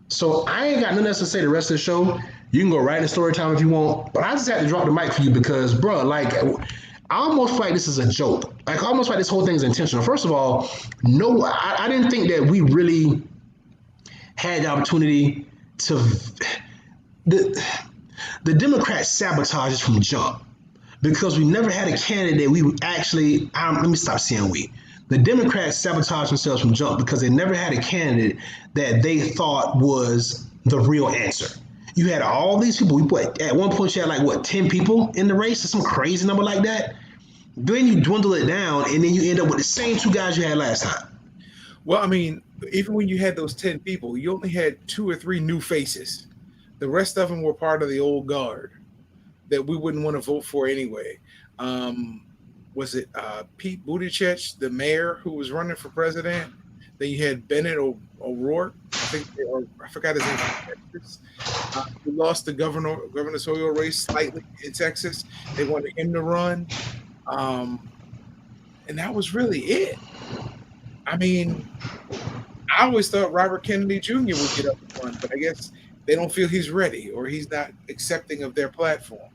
So I ain't got nothing else to say the rest of the show. You can go right in story time if you want, but I just had to drop the mic for you because, bruh, like, I almost feel like this is a joke. Like, I almost feel like this whole thing is intentional. First of all, no, I didn't think that we really had the opportunity to. The Democrats sabotaged us from jump because we never had a candidate we actually. Let me stop saying we. The Democrats sabotaged themselves from jump because they never had a candidate that they thought was the real answer. You had all these people. At one point, you had like 10 people in the race, or some crazy number like that. Then you dwindle it down, and then you end up with the same 2 guys you had last time. Well, I mean, even when you had those 10 people, you only had 2 or 3 new faces. The rest of them were part of the old guard that we wouldn't want to vote for anyway. Was it Pete Buttigieg, the mayor who was running for president? Then you had Bennett O'Rourke, I forgot his name. He lost the gubernatorial race slightly in Texas. They wanted him to run, and that was really it. I mean, I always thought Robert Kennedy Jr. would get up and run, but I guess they don't feel he's ready or he's not accepting of their platform.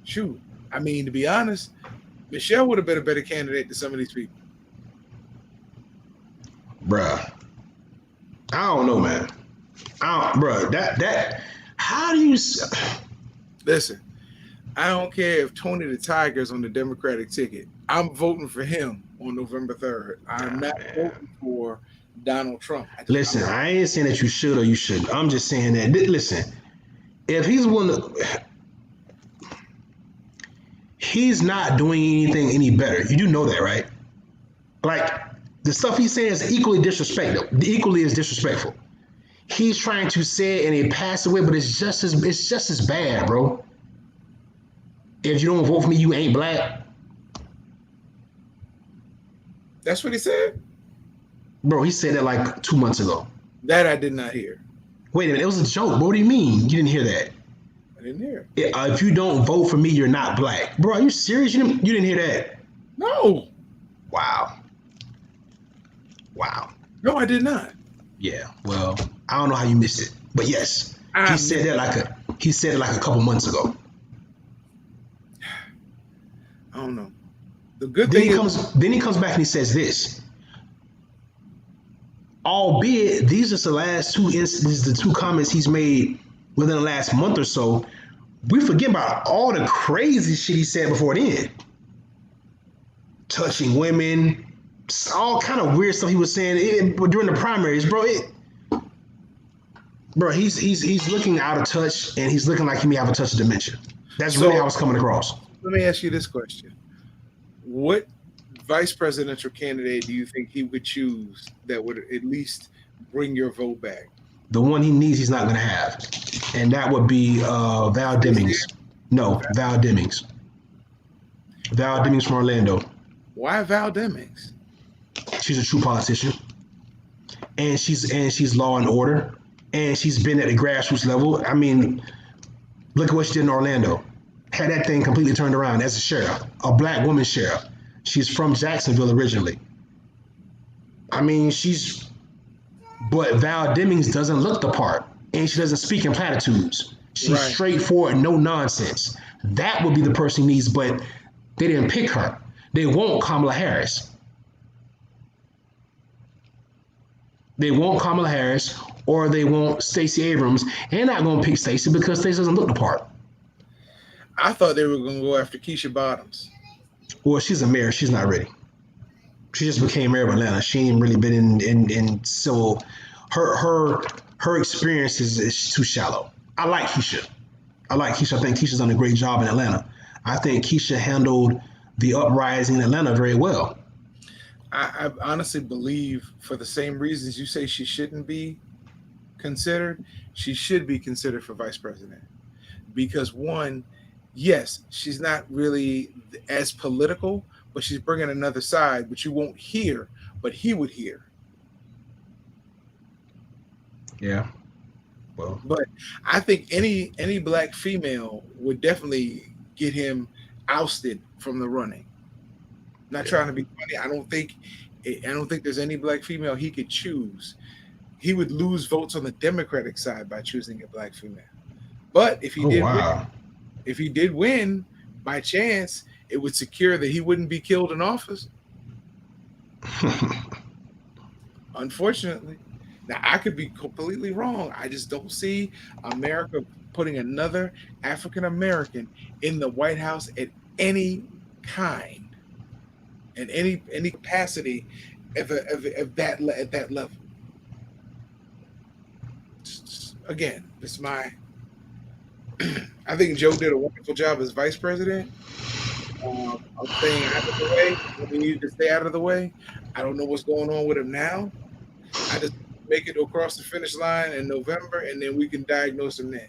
Shoot, I mean, to be honest, Michelle would have been a better candidate than some of these people. Bruh, I don't know, man. How do you... Listen, I don't care if Tony the Tiger's on the Democratic ticket. I'm voting for him on November 3rd. I'm not voting for Donald Trump. Listen, I ain't saying that you should or you shouldn't. I'm just saying that, listen, if he's one of... He's not doing anything any better. You do know that, right? Like, the stuff he's saying is equally disrespectful. He's trying to say it in a passive way, but it's just as bad, bro. If you don't vote for me, you ain't black. That's what he said? Bro, he said that like 2 months ago. That I did not hear. Wait a minute, it was a joke. What do you mean? You didn't hear that? I didn't hear. If you don't vote for me, you're not black. Bro, are you serious? You didn't hear that? No. Wow. No, I did not. Yeah, well, I don't know how you missed it, but yes, he said it like a couple months ago. I don't know. The good thing then he comes back and he says this. Albeit these are the last 2 instances, the 2 comments he's made within the last month or so. We forget about all the crazy shit he said before then. Touching women, all kind of weird stuff he was saying during the primaries, bro. He's looking out of touch, and he's looking like he may have a touch of dementia. That's really how it's coming across. Let me ask you this question: what vice presidential candidate do you think he would choose that would at least bring your vote back? The one he needs, he's not going to have. And that would be Val Demings. No, Val Demings. Val Demings from Orlando. Why Val Demings? She's a true politician. And she's law and order. And she's been at the grassroots level. I mean, look at what she did in Orlando. Had that thing completely turned around as a sheriff, a black woman sheriff. She's from Jacksonville originally. I mean, but Val Demings doesn't look the part, and she doesn't speak in platitudes. She's straightforward, no nonsense. That would be the person he needs, but they didn't pick her. They want Kamala Harris. They want Kamala Harris, or they want Stacey Abrams. They're not going to pick Stacey because Stacey doesn't look the part. I thought they were going to go after Keisha Bottoms. Well, she's a mayor. She's not ready. She just became mayor of Atlanta. She ain't really been in so her experience is too shallow. I like Keisha. I think Keisha's done a great job in Atlanta. I think Keisha handled the uprising in Atlanta very well. I honestly believe, for the same reasons you say she shouldn't be considered, she should be considered for vice president. Because one, yes, she's not really as political, but she's bringing another side, which you won't hear, but he would hear. Yeah. Well, but I think any black female would definitely get him ousted from the running. Not trying to be funny. I don't think there's any black female he could choose. He would lose votes on the Democratic side by choosing a black female. But if he did win by chance, it would secure that he wouldn't be killed in office. Unfortunately. Now, I could be completely wrong. I just don't see America putting another African American in the White House at any kind, in any capacity, at that level. Again, it's my. I think Joe did a wonderful job as vice president. I'm staying out of the way. We need to stay out of the way. I don't know what's going on with him now. I just make it across the finish line in November, and then we can diagnose him then.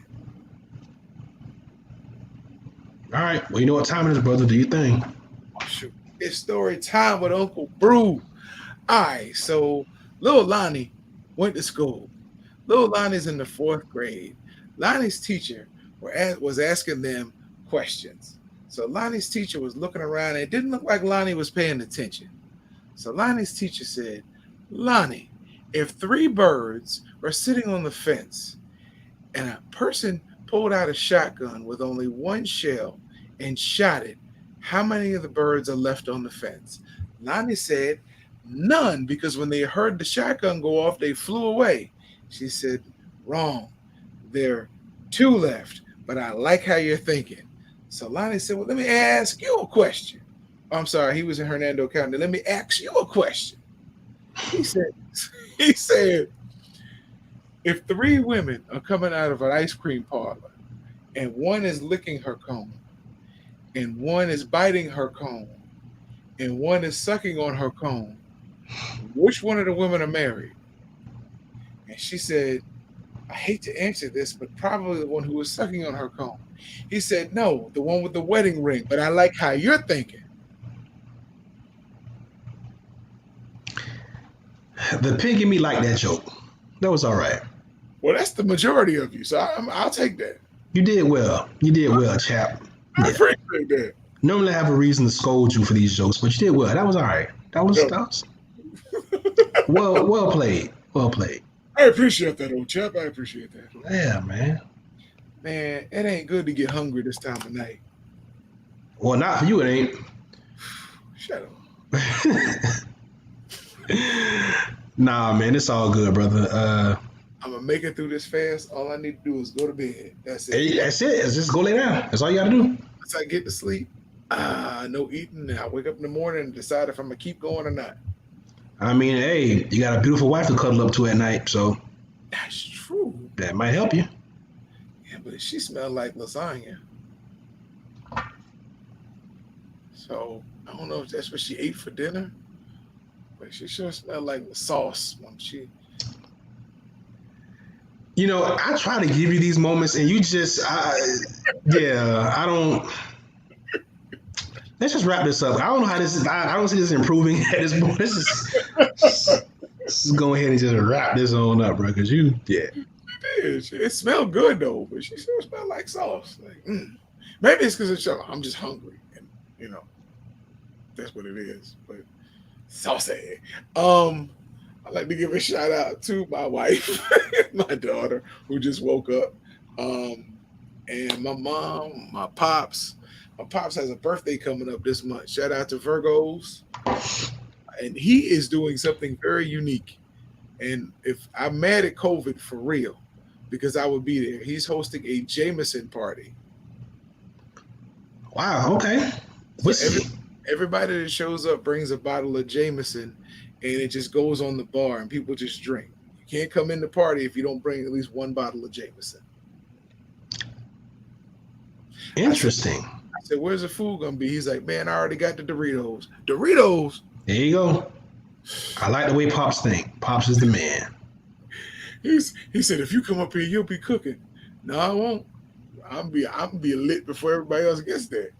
All right. Well, you know what time it is, brother. Do your thing. Oh, shoot. It's story time with Uncle Brew. All right. So, little Lonnie went to school. Little Lonnie's in the 4th grade. Lonnie's teacher was asking them questions. So, Lonnie's teacher was looking around, and it didn't look like Lonnie was paying attention. So, Lonnie's teacher said, Lonnie, if 3 birds were sitting on the fence and a person pulled out a shotgun with only 1 shell and shot it, how many of the birds are left on the fence? Lonnie said, none, because when they heard the shotgun go off, they flew away. She said, wrong. There are 2 left, but I like how you're thinking. So Lonnie said, well, let me ask you a question. Oh, I'm sorry, he was in Hernando County. Let me ask you a question. He said, if 3 women are coming out of an ice cream parlor and one is licking her cone and one is biting her cone and one is sucking on her cone, which one of the women are married? And she said, I hate to answer this, but probably the one who was sucking on her cone. He said, no, the one with the wedding ring, but I like how you're thinking. The pig in me liked that joke. That was all right. Well, that's the majority of you, so I'll take that. You did well. You did well, chap. I appreciate that. Normally I have a reason to scold you for these jokes, but you did well. That was all right. That was well played. Well played. I appreciate that, old chap. I appreciate that. Yeah, man. Man, it ain't good to get hungry this time of night. Well, not for you, it ain't. Shut up. Nah, man, it's all good, brother. I'm gonna make it through this fast. All I need to do is go to bed. That's it. Hey, that's it. It's just go lay down. That's all you gotta do. Once I get to sleep, no eating. I wake up in the morning and decide if I'm gonna keep going or not. I mean, hey, you got a beautiful wife to cuddle up to at night, so that's true. That might help you. Yeah, but she smelled like lasagna. So I don't know if that's what she ate for dinner, but she sure smelled like the sauce when she. You know, I try to give you these moments, and you just, I don't. Let's just wrap this up. I don't know how this is. I don't see this improving at this point. Let's just go ahead and just wrap this on up, bro. Because yeah. It smelled good though, but she still smelled like sauce. Like, maybe it's because I'm just hungry, and you know that's what it is. But saucy. I'd like to give a shout out to my wife, my daughter, who just woke up, and my mom, my pops. My pops has a birthday coming up this month. Shout out to Virgos, and he is doing something very unique. And if I'm mad at COVID for real, because I would be there. He's hosting a Jameson party. Wow. Okay. So everybody that shows up brings a bottle of Jameson, and it just goes on the bar, and people just drink. You can't come in the party if you don't bring at least one bottle of Jameson. Interesting. I said, "Where's the food gonna be?" He's like, "Man, I already got the Doritos." Doritos. There you go. I like the way Pops think. Pops is the man. He said, "If you come up here, you'll be cooking." No, I won't. I'm be lit before everybody else gets there.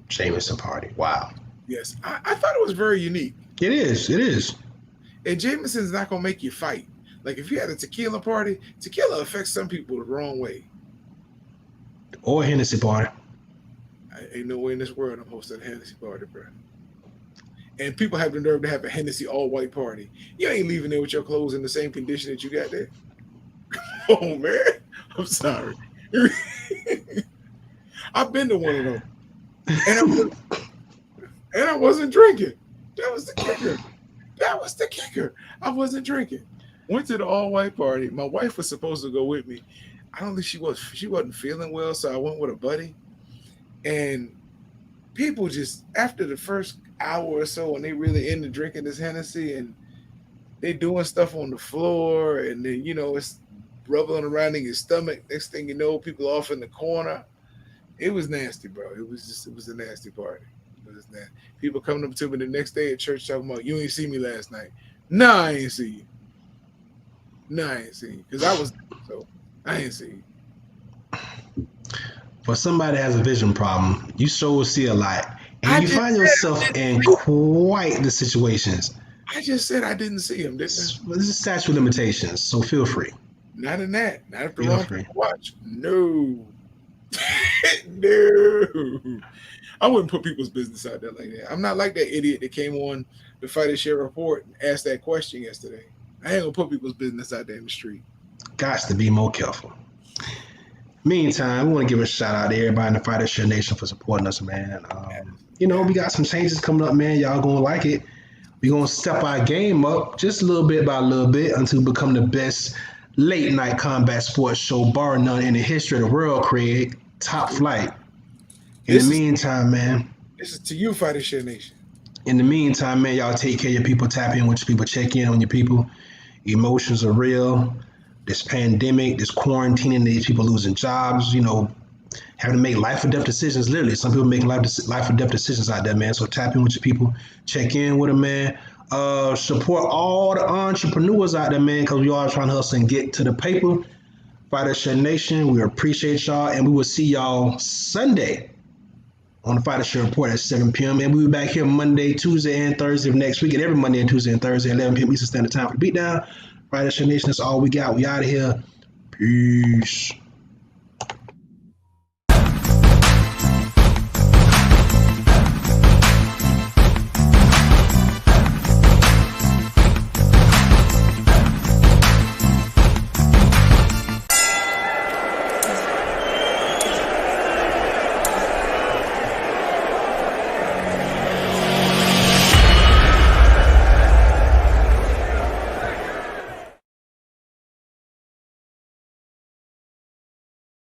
Jameson party. Wow. Yes, I thought it was very unique. It is. It is. And Jameson's not gonna make you fight. Like if you had a tequila party, tequila affects some people the wrong way. Or a Hennessy party. Ain't no way in this world I'm hosting a Hennessy party, bro. And people have the nerve to have a Hennessy all-white party. You ain't leaving there with your clothes in the same condition that you got there. Oh man, I'm sorry. I've been to one of them, and I wasn't drinking. That was the kicker. I wasn't drinking. Went to the all-white party. My wife was supposed to go with me. I don't think she was. She wasn't feeling well, so I went with a buddy. And people just after the first hour or so, when they really into drinking this Hennessy, and they doing stuff on the floor, and then it's rubbling around in your stomach. Next thing you know, people off in the corner. It was nasty, bro. It was a nasty party. It was nasty. People coming up to me the next day at church talking about, "You ain't see me last night." Nah, I ain't see you. Nah, I ain't see you. Because I was so I ain't see you. For somebody that has a vision problem, you sure see a lot. And you find yourself in quite the situations. I just said I didn't see him, didn't I? This is statute of limitations, so feel free. Not in that. Not if the Feel wrong free. people watch. No. No. I wouldn't put people's business out there like that. I'm not like that idiot that came on the Fighter Share Report and asked that question yesterday. I ain't gonna put people's business out there in the street. Got to be more careful. Meantime, we want to give a shout out to everybody in the Fighter Share Nation for supporting us, man. We got some changes coming up, man. Y'all gonna like it. We're gonna step our game up just a little bit by a little bit until we become the best late night combat sports show, bar none, in the history of the world, Craig. Top flight. In the meantime, man. This is to you, Fighter Share Nation. In the meantime, man, y'all take care of your people, tap in with your people, check in on your people. Emotions are real. This pandemic, this quarantining, these people losing jobs, having to make life or death decisions. Literally, some people making life or death decisions out there, man. So tap in with your people, check in with them, man. Support all the entrepreneurs out there, man, because we all trying to hustle and get to the paper. Fighter Share Nation, we appreciate y'all, and we will see y'all Sunday on the Fighter Share Report at 7 p.m. And we'll be back here Monday, Tuesday, and Thursday of next week, and every Monday and Tuesday and Thursday at 11 p.m. Eastern Standard Time for the Beatdown. Fighter Share Nation, that's all we got. We out of here. Peace.